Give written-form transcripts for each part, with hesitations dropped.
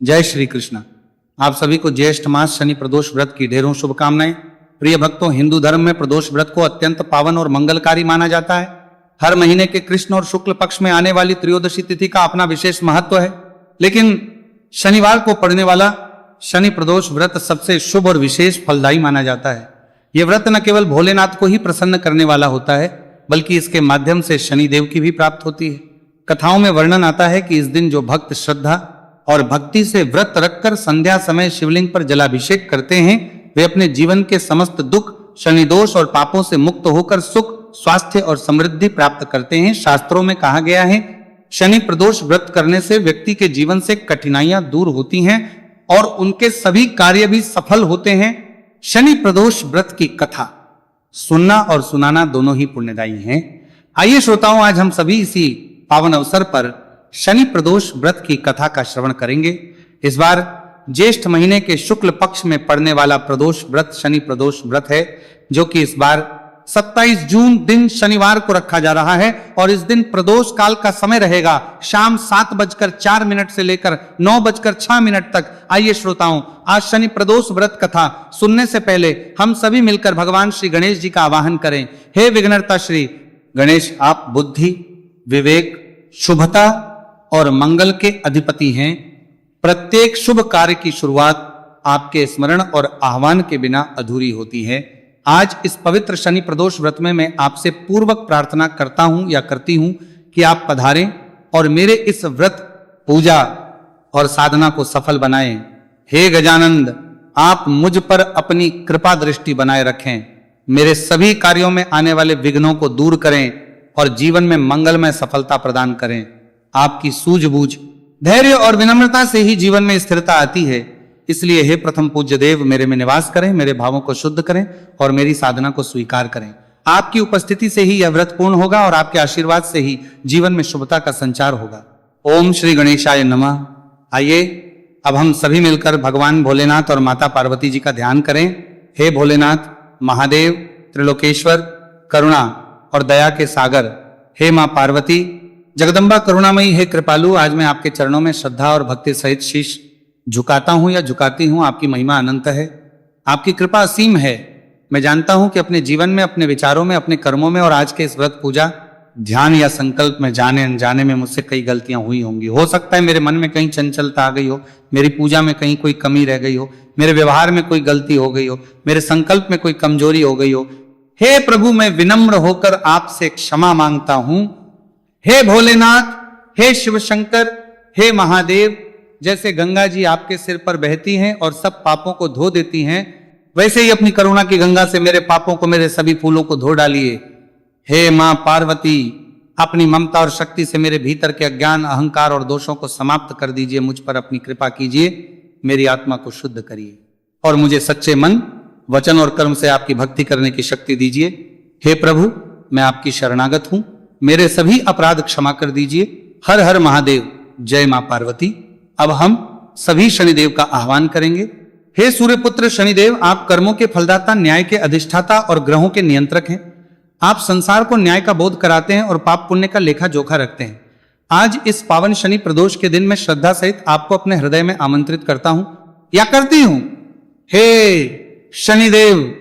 जय श्री कृष्ण। आप सभी को ज्येष्ठ मास शनि प्रदोष व्रत की ढेरों शुभकामनाएं। प्रिय भक्तों, हिंदू धर्म में प्रदोष व्रत को अत्यंत पावन और मंगलकारी माना जाता है। हर महीने के कृष्ण और शुक्ल पक्ष में आने वाली त्रयोदशी तिथि का अपना विशेष महत्व है, लेकिन शनिवार को पड़ने वाला शनि प्रदोष व्रत सबसे शुभ और विशेष फलदायी माना जाता है। यह व्रत न केवल भोलेनाथ को ही प्रसन्न करने वाला होता है, बल्कि इसके माध्यम से शनिदेव की भी प्राप्ति होती है। कथाओं में वर्णन आता है कि इस दिन जो भक्त श्रद्धा और भक्ति से व्रत रखकर संध्या समय शिवलिंग पर जलाभिषेक करते हैं, वे अपने जीवन के समस्त दुख, शनि दोष और पापों से मुक्त होकर सुख, स्वास्थ्य और समृद्धि प्राप्त करते हैं। शास्त्रों में कहा गया है, शनि प्रदोष व्रत करने से व्यक्ति के जीवन से कठिनाइयां दूर होती हैं और उनके सभी कार्य भी सफल होते हैं। शनि प्रदोष व्रत की कथा सुनना और सुनाना दोनों ही पुण्यदायी हैं। आइए श्रोताओं, आज हम सभी इसी पावन अवसर पर शनि प्रदोष व्रत की कथा का श्रवण करेंगे। इस बार ज्येष्ठ महीने के शुक्ल पक्ष में पड़ने वाला प्रदोष व्रत शनि प्रदोष व्रत है, जो कि इस बार 27 जून दिन शनिवार को रखा जा रहा है और इस दिन प्रदोष काल का समय रहेगा शाम 7:04 से लेकर 9:06 तक। आइए श्रोताओं, आज शनि प्रदोष व्रत कथा सुनने से पहले हम सभी मिलकर भगवान श्री गणेश जी का आवाहन करें। हे विघ्नहर्ता श्री गणेश, आप बुद्धि, विवेक, शुभता और मंगल के अधिपति हैं। प्रत्येक शुभ कार्य की शुरुआत आपके स्मरण और आह्वान के बिना अधूरी होती है। आज इस पवित्र शनि प्रदोष व्रत में मैं आपसे पूर्वक प्रार्थना करता हूं या करती हूं कि आप पधारें और मेरे इस व्रत, पूजा और साधना को सफल बनाएं। हे गजानंद, आप मुझ पर अपनी कृपा दृष्टि बनाए रखें, मेरे सभी कार्यों में आने वाले विघ्नों को दूर करें और जीवन में मंगलमय सफलता प्रदान करें। आपकी सूझबूझ, धैर्य और विनम्रता से ही जीवन में स्थिरता आती है। इसलिए हे प्रथम पूज्य देव, मेरे में निवास करें, मेरे भावों को शुद्ध करें और मेरी साधना को स्वीकार करें। आपकी उपस्थिति से ही यह व्रत पूर्ण होगा और आपके आशीर्वाद से ही जीवन में शुभता का संचार होगा। ओम श्री गणेशाय नमः। आइए अब हम सभी मिलकर भगवान भोलेनाथ और माता पार्वती जी का ध्यान करें। हे भोलेनाथ, महादेव, त्रिलोकेश्वर, करुणा और दया के सागर, हे मां पार्वती, जगदम्बा करुणामयी, हे कृपालु, आज मैं आपके चरणों में श्रद्धा और भक्ति सहित शीश झुकाता हूं या झुकाती हूं। आपकी महिमा अनंत है, आपकी कृपा असीम है। मैं जानता हूं कि अपने जीवन में, अपने विचारों में, अपने कर्मों में और आज के इस व्रत, पूजा, ध्यान या संकल्प में जाने अनजाने में मुझसे कई गलतियां हुई होंगी। हो सकता है मेरे मन में कहीं चंचलता आ गई हो, मेरी पूजा में कहीं कोई कमी रह गई हो, मेरे व्यवहार में कोई गलती हो गई हो, मेरे संकल्प में कोई कमजोरी हो गई हो। हे प्रभु, मैं विनम्र होकर आपसे क्षमा मांगता हूं। हे भोलेनाथ, हे शिव शंकर, हे महादेव, जैसे गंगा जी आपके सिर पर बहती हैं और सब पापों को धो देती हैं, वैसे ही अपनी करुणा की गंगा से मेरे पापों को, मेरे सभी फूलों को धो डालिए। हे मां पार्वती, अपनी ममता और शक्ति से मेरे भीतर के अज्ञान, अहंकार और दोषों को समाप्त कर दीजिए। मुझ पर अपनी कृपा कीजिए, मेरी आत्मा को शुद्ध करिए और मुझे सच्चे मन, वचन और कर्म से आपकी भक्ति करने की शक्ति दीजिए। हे प्रभु, मैं आपकी शरणागत हूं, मेरे सभी अपराध क्षमा कर दीजिए। हर हर महादेव, जय मां पार्वती। अब हम सभी शनिदेव का आह्वान करेंगे। हे सूर्यपुत्र शनिदेव, आप कर्मों के फलदाता, न्याय के अधिष्ठाता और ग्रहों के नियंत्रक हैं। आप संसार को न्याय का बोध कराते हैं और पाप पुण्य का लेखा जोखा रखते हैं। आज इस पावन शनि प्रदोष के दिन मैं श्रद्धा सहित आपको अपने हृदय में आमंत्रित करता हूं या करती हूं। हे शनिदेव,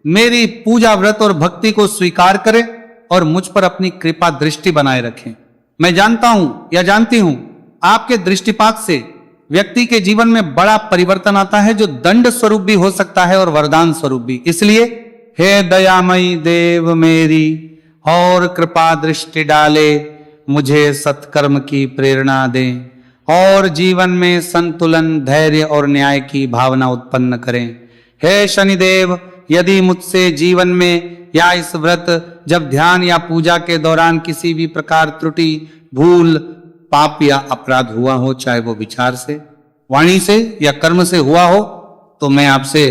मेरी पूजा, व्रत और भक्ति को स्वीकार करें और मुझ पर अपनी कृपा दृष्टि बनाए रखें। मैं जानता हूं या जानती हूं, आपके दृष्टिपात से व्यक्ति के जीवन में बड़ा परिवर्तन आता है, जो दंड स्वरूप भी हो सकता है और वरदान स्वरूप भी। इसलिए हे दयामयी देव, मेरी और कृपा दृष्टि डाले, मुझे सत्कर्म की प्रेरणा दें और जीवन में संतुलन, धैर्य और न्याय की भावना उत्पन्न करें। हे शनिदेव, यदि मुझसे जीवन में या इस व्रत, जब ध्यान या पूजा के दौरान किसी भी प्रकार त्रुटि, भूल, पाप या अपराध हुआ हो, चाहे वो विचार से, वाणी से या कर्म से हुआ हो, तो मैं आपसे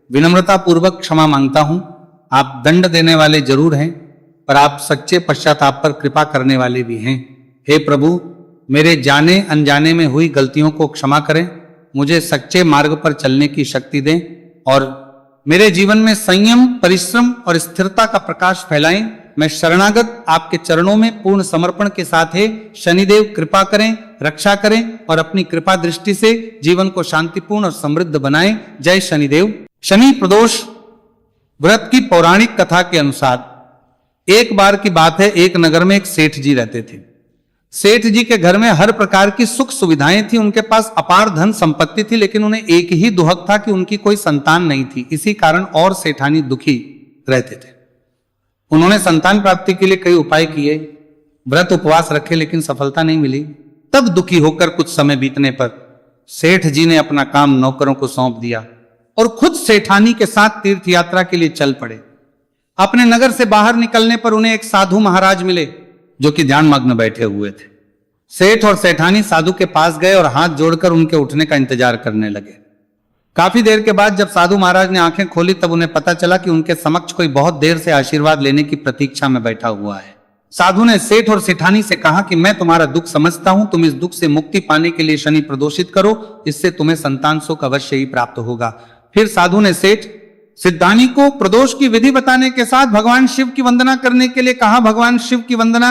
विनम्रता पूर्वक क्षमा मांगता हूं। आप दंड देने वाले जरूर हैं, पर आप सच्चे पश्चाताप पर कृपा करने वाले भी हैं। हे प्रभु, मेरे जाने अनजाने में हुई गलतियों को क्षमा करें, मुझे सच्चे मार्ग पर चलने की शक्ति दें और मेरे जीवन में संयम, परिश्रम और स्थिरता का प्रकाश फैलाएं मैं शरणागत आपके चरणों में पूर्ण समर्पण के साथ है। शनिदेव कृपा करें, रक्षा करें और अपनी कृपा दृष्टि से जीवन को शांतिपूर्ण और समृद्ध बनाएं। जय शनिदेव। शनि प्रदोष व्रत की पौराणिक कथा के अनुसार एक बार की बात है, एक नगर में एक सेठ जी रहते थे। सेठ जी के घर में हर प्रकार की सुख सुविधाएं थी, उनके पास अपार धन संपत्ति थी, लेकिन उन्हें एक ही दुहक था कि उनकी कोई संतान नहीं थी। इसी कारण और सेठानी दुखी रहते थे। उन्होंने संतान प्राप्ति के लिए कई उपाय किए, व्रत उपवास रखे, लेकिन सफलता नहीं मिली। तब दुखी होकर कुछ समय बीतने पर सेठ जी ने अपना काम नौकरों को सौंप दिया और खुद सेठानी के साथ तीर्थ यात्रा के लिए चल पड़े। अपने नगर से बाहर निकलने पर उन्हें एक साधु महाराज मिले जो कि ध्यान मग्न बैठे हुए थे। सेठ और सेठानी साधु के पास गए और हाथ जोड़कर उनके उठने का इंतजार करने लगे। काफी देर के बाद जब साधु महाराज ने आंखें खोली तब उन्हें पता चला कि उनके समक्ष कोई बहुत देर से आशीर्वाद लेने की प्रतीक्षा में बैठा हुआ है। साधु ने सेठ और सेठानी से कहा कि मैं तुम्हारा दुख समझता हूं, तुम इस दुख से मुक्ति पाने के लिए शनि प्रदोषित करो, इससे तुम्हें संतान सुख अवश्य ही प्राप्त होगा। फिर साधु ने सेठ सिद्धानी को प्रदोष की विधि बताने के साथ भगवान शिव की वंदना करने के लिए कहा। भगवान शिव की वंदना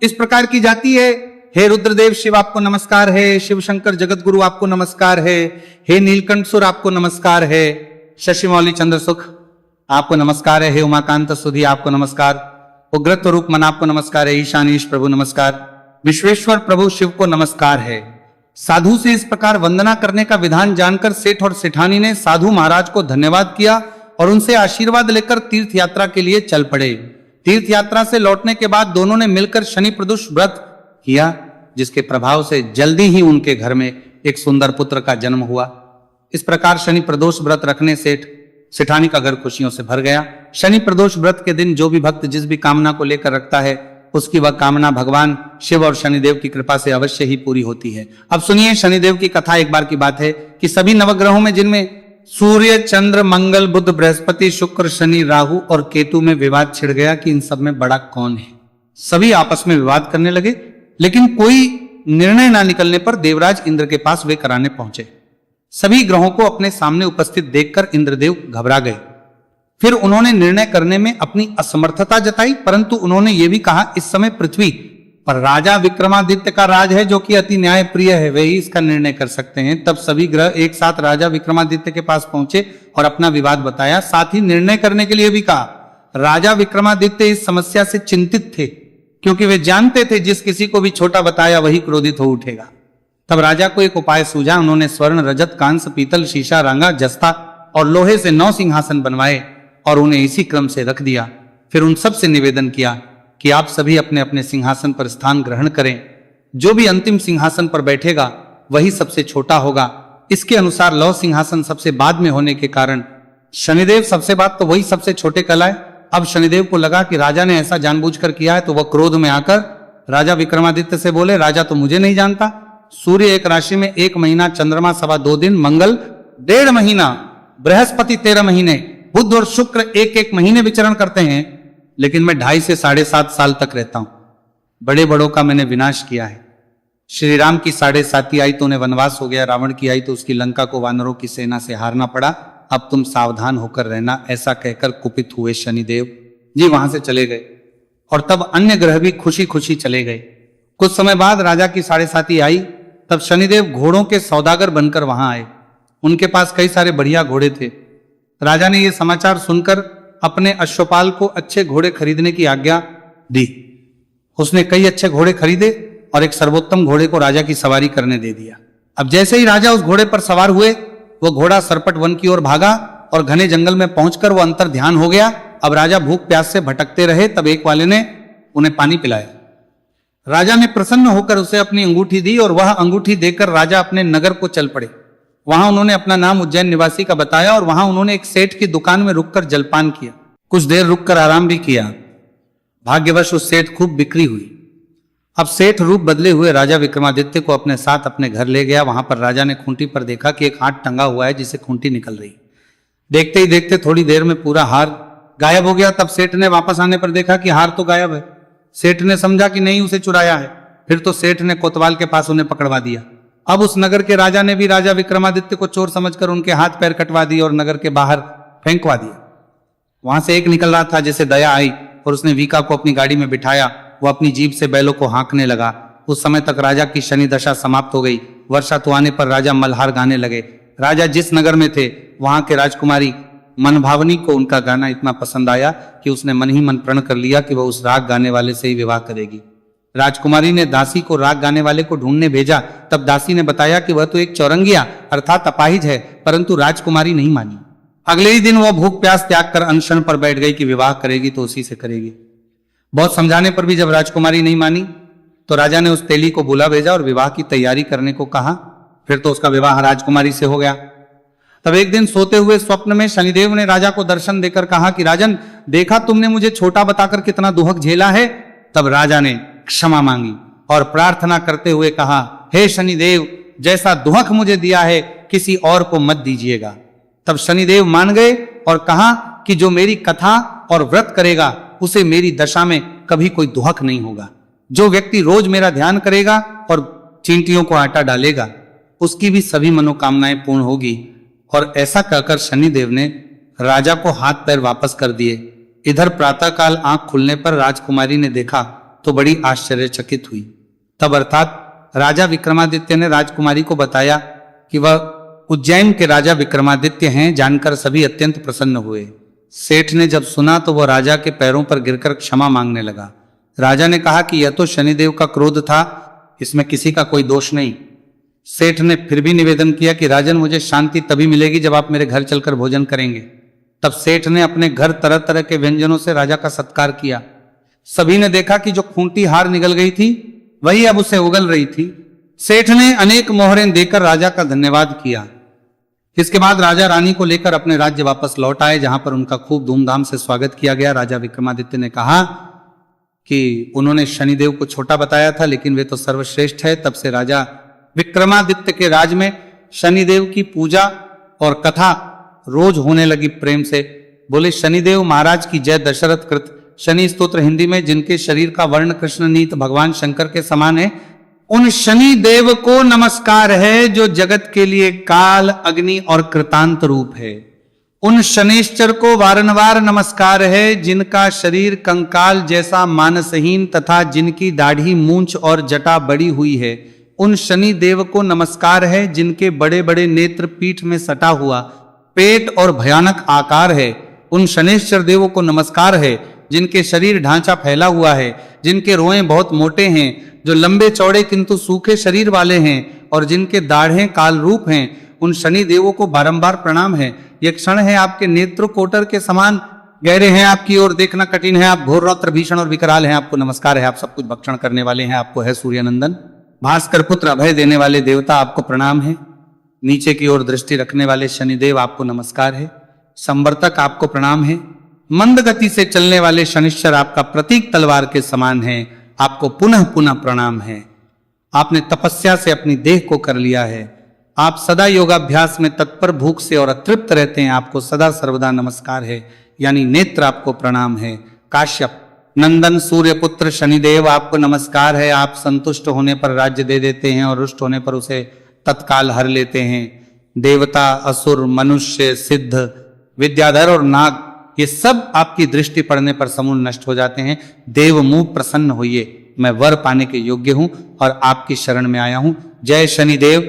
इस प्रकार की जाती है, हे रुद्रदेव शिव आपको नमस्कार है, शिव शंकर जगत गुरु आपको नमस्कार है, हे नीलकंठसुर आपको नमस्कार है, शशि मौली चंद्र सुख आपको नमस्कार है, हे उमाकांत सुधी आपको नमस्कार, उग्रत्व रूप मन आपको नमस्कार है, ईशानीश प्रभु नमस्कार, विश्वेश्वर प्रभु शिव को नमस्कार है। साधु से इस प्रकार वंदना करने का विधान जानकर सेठ और सेठानी ने साधु महाराज को धन्यवाद किया और उनसे आशीर्वाद लेकर तीर्थ यात्रा के लिए चल पड़े। तीर्थ यात्रा से लौटने के बाद दोनों ने मिलकर शनि प्रदोष व्रत किया, जिसके प्रभाव से जल्दी ही उनके घर में एक सुंदर पुत्र का जन्म हुआ। इस प्रकार शनि प्रदोष व्रत रखने से सेठानी का घर खुशियों से भर गया। शनि प्रदोष व्रत के दिन जो भी भक्त जिस भी कामना को लेकर रखता है उसकी वह कामना भगवान शिव और शनिदेव की कृपा से अवश्य ही पूरी होती है। अब सुनिए शनिदेव की कथा। एक बार की बात है कि सभी नवग्रहों में जिनमें सूर्य, चंद्र, मंगल, बुध, बृहस्पति, शुक्र, शनि, राहु और केतु में विवाद छिड़ गया कि इन सब में बड़ा कौन है। सभी आपस में विवाद करने लगे, लेकिन कोई निर्णय ना निकलने पर देवराज इंद्र के पास वे कराने पहुंचे। सभी ग्रहों को अपने सामने उपस्थित देखकर इंद्रदेव घबरा गए। फिर उन्होंने निर्णय करने में अपनी असमर्थता जताई, परंतु उन्होंने ये भी कहा इस समय पृथ्वी पर राजा विक्रमादित्य का राज है जो कि अति न्याय प्रिय है, वे ही इसका निर्णय कर सकते हैं। तब सभी ग्रह एक साथ राजा विक्रमादित्य के पास पहुंचे और अपना विवाद बताया। साथ ही निर्णय करने के लिए भी कहा। राजा विक्रमादित्य इस समस्या से चिंतित थे क्योंकि वे जानते थे जिस किसी को भी छोटा बताया वही क्रोधित हो उठेगा। तब राजा को एक उपाय सूझा। उन्होंने स्वर्ण, रजत, कांस्य, पीतल, शीशा, रांगा, जस्ता और लोहे से 9 सिंहासन बनवाए और उन्हें इसी क्रम से रख दिया। फिर उन सब से निवेदन किया कि आप सभी अपने अपने सिंहासन पर स्थान ग्रहण करें। जो भी अंतिम सिंहासन पर बैठेगा वही सबसे छोटा होगा। इसके अनुसार लौह सिंहासन सबसे बाद में होने के कारण शनिदेव सबसे बाद तो वही सबसे छोटे कहलाए। अब शनिदेव को लगा कि राजा ने ऐसा जानबूझकर किया है, तो वह क्रोध में आकर राजा विक्रमादित्य से बोले, राजा तो मुझे नहीं जानता। सूर्य एक राशि में 1 महीना, चंद्रमा 2.25 दिन, मंगल 1.5 महीना, बृहस्पति 13 महीने, बुध और शुक्र 1-1 महीने विचरण करते हैं, लेकिन मैं 2.5 से 7.5 साल तक रहता हूं। बड़े बड़ों का मैंने विनाश किया है। श्री राम की 7.5 आई तो उन्हें वनवास हो गया, रावण की आई तो उसकी लंका को वानरों की सेना से हारना पड़ा। अब तुम सावधान होकर रहना। ऐसा कहकर कुपित हुए शनिदेव जी वहां से चले गए और तब अन्य ग्रह भी खुशी खुशी चले गए। कुछ समय बाद राजा की 7.5 आई, तब शनिदेव घोड़ों के सौदागर बनकर वहां आए। उनके पास कई सारे बढ़िया घोड़े थे। राजा ने यह समाचार सुनकर अपने अश्वपाल को अच्छे घोड़े खरीदने की आज्ञा दी। उसने कई अच्छे घोड़े खरीदे और एक सर्वोत्तम घोड़े को राजा की सवारी करने दे दिया। अब जैसे ही राजा उस घोड़े पर सवार हुए, वो घोड़ा सरपट वन की ओर भागा और घने जंगल में पहुंचकर वो अंतर ध्यान हो गया। अब राजा भूख प्यास से भटकते रहे। तब एक वाले ने उन्हें पानी पिलाया। राजा ने प्रसन्न होकर उसे अपनी अंगूठी दी और वह अंगूठी देकर राजा अपने नगर को चल पड़े। वहां उन्होंने अपना नाम उज्जैन निवासी का बताया और वहां उन्होंने एक सेठ की दुकान में रुककर जलपान किया। कुछ देर रुककर आराम भी किया। भाग्यवश उस सेठ खूब बिक्री हुई। अब सेठ रूप बदले हुए राजा विक्रमादित्य को अपने साथ अपने घर ले गया। वहां पर राजा ने खूंटी पर देखा कि एक हाथ टंगा हुआ है जिसे खूंटी निकल रही। देखते ही देखते थोड़ी देर में पूरा हार गायब हो गया। तब सेठ ने वापस आने पर देखा कि हार तो गायब है। सेठ ने समझा कि नहीं, उसे चुराया है। फिर तो सेठ ने कोतवाल के पास उन्हें पकड़वा दिया। अब उस नगर के राजा ने भी राजा विक्रमादित्य को चोर समझकर उनके हाथ पैर कटवा दिए और नगर के बाहर फेंकवा दिया। वहां से एक निकल रहा था जिसे दया आई। और उसने वीका को अपनी गाड़ी में बिठाया। वो अपनी जीभ से बैलों को हाँकने लगा। उस समय तक राजा की शनि दशा समाप्त हो गई। वर्षा तो आने पर राजा मल्हार गाने लगे। राजा जिस नगर में थे वहां के राजकुमारी मनभावनी को उनका गाना इतना पसंद आया कि उसने मन ही मन प्रण कर लिया कि वह उस राग गाने वाले से ही विवाह करेगी। राजकुमारी ने दासी को राग गाने वाले को ढूंढने भेजा। तब दासी ने बताया कि वह तो एक चौरंगिया अर्थात अपाहिज है, परंतु राजकुमारी नहीं मानी। अगले ही दिन वह भूख प्यास त्याग कर अनशन पर बैठ गई कि विवाह करेगी तो उसी से करेगी। बहुत समझाने पर भी जब राजकुमारी नहीं मानी तो राजा ने उस तेली को बुला भेजा और विवाह की तैयारी करने को कहा। फिर तो उसका विवाह राजकुमारी से हो गया। तब एक दिन सोते हुए स्वप्न में शनिदेव ने राजा को दर्शन देकर कहा कि राजन, देखा तुमने मुझे छोटा बताकर कितना दुहक झेला है। तब राजा ने क्षमा मांगी और प्रार्थना करते हुए कहा, हे शनिदेव, जैसा दुहक मुझे दिया है किसी और को मत दीजिएगा। तब शनिदेव मान गए और कहा कि जो मेरी कथा और व्रत करेगा उसे मेरी दशा में कभी कोई दुहक नहीं होगा। जो व्यक्ति रोज मेरा ध्यान करेगा और चींटियों को आटा डालेगा उसकी भी सभी मनोकामनाएं पूर्ण होगी। और ऐसा कहकर शनिदेव ने राजा को हाथ पैर वापस कर दिए। इधर प्रातःकाल आंख खुलने पर राजकुमारी ने देखा तो बड़ी आश्चर्यचकित हुई। तब अर्थात राजा विक्रमादित्य ने राजकुमारी को बताया कि वह उज्जैन के राजा विक्रमादित्य हैं। जानकर सभी अत्यंत प्रसन्न हुए। सेठ ने जब सुना तो वह राजा के पैरों पर गिरकर क्षमा मांगने लगा। राजा ने कहा कि यह तो शनिदेव का क्रोध था, इसमें किसी का कोई दोष नहीं। सेठ ने फिर भी निवेदन किया कि राजन, मुझे शांति तभी मिलेगी जब आप मेरे घर चलकर भोजन करेंगे। तब सेठ ने अपने घर तरह तरह के व्यंजनों से राजा का सत्कार किया। सभी ने देखा कि जो खूंटी हार निकल गई थी वही अब उसे उगल रही थी। सेठ ने अनेक मोहरें देकर राजा का धन्यवाद किया। इसके बाद राजा रानी को लेकर अपने राज्य वापस लौट आए, जहां पर उनका खूब धूमधाम से स्वागत किया गया। राजा विक्रमादित्य ने कहा कि उन्होंने शनिदेव को छोटा बताया था, लेकिन वे तो सर्वश्रेष्ठ है। तब से राजा विक्रमादित्य के राज में शनिदेव की पूजा और कथा रोज होने लगी प्रेम से। बोले शनिदेव महाराज की जय। दशरथ कृत शनि स्तोत्र हिंदी में, जिनके शरीर का वर्ण कृष्ण नीत भगवान शंकर के समान है, उन शनि देव को नमस्कार है जो जगत के लिए काल, अग्नि और कृतांत रूप है। उन शनिश्चर को वारंवार नमस्कार है जिनका शरीर कंकाल जैसा मानसहीन तथा जिनकी दाढ़ी, मूंछ और जटा बड़ी हुई है। उन शनि देव को नमस्कार है जिनके बड़े बड़े नेत्र पीठ में सटा हुआ पेट और भयानक आकार है। उन शनिश्चर देवों को नमस्कार है जिनके शरीर ढांचा फैला हुआ है, जिनके रोएं बहुत मोटे हैं, जो लंबे चौड़े किंतु सूखे शरीर वाले हैं और जिनके दाढ़ें काल रूप हैं। उन शनि देवों को बारंबार प्रणाम है। ये क्षण है आपके नेत्र कोटर के समान गहरे हैं, आपकी ओर देखना कठिन है। आप घोर रौद्र भीषण और विकराल हैं। आपको नमस्कार है। आप सब कुछ भक्षण करने वाले हैं। आपको है सूर्यनंदन भास्कर पुत्र अभय देने वाले देवता, आपको प्रणाम है। नीचे की ओर दृष्टि रखने वाले शनिदेव, आपको नमस्कार है। संवर्तक, आपको प्रणाम है। मंद गति से चलने वाले शनिश्चर, आपका प्रतीक तलवार के समान है, आपको पुनः पुनः प्रणाम है। आपने तपस्या से अपनी देह को कर लिया है। आप सदा योगाभ्यास में तत्पर, भूख से और अतृप्त रहते हैं। आपको सदा सर्वदा नमस्कार है, यानी नेत्र, आपको प्रणाम है। काश्यप नंदन सूर्यपुत्र शनिदेव, आपको नमस्कार है। आप संतुष्ट होने पर राज्य दे देते हैं और रुष्ट होने पर उसे तत्काल हर लेते हैं। देवता, असुर, मनुष्य, सिद्ध, विद्याधर और नाग, ये सब आपकी दृष्टि पड़ने पर समूल नष्ट हो जाते हैं। देव मुंह प्रसन्न होइए, मैं वर पाने के योग्य हूं और आपकी शरण में आया हूं। जय शनिदेव।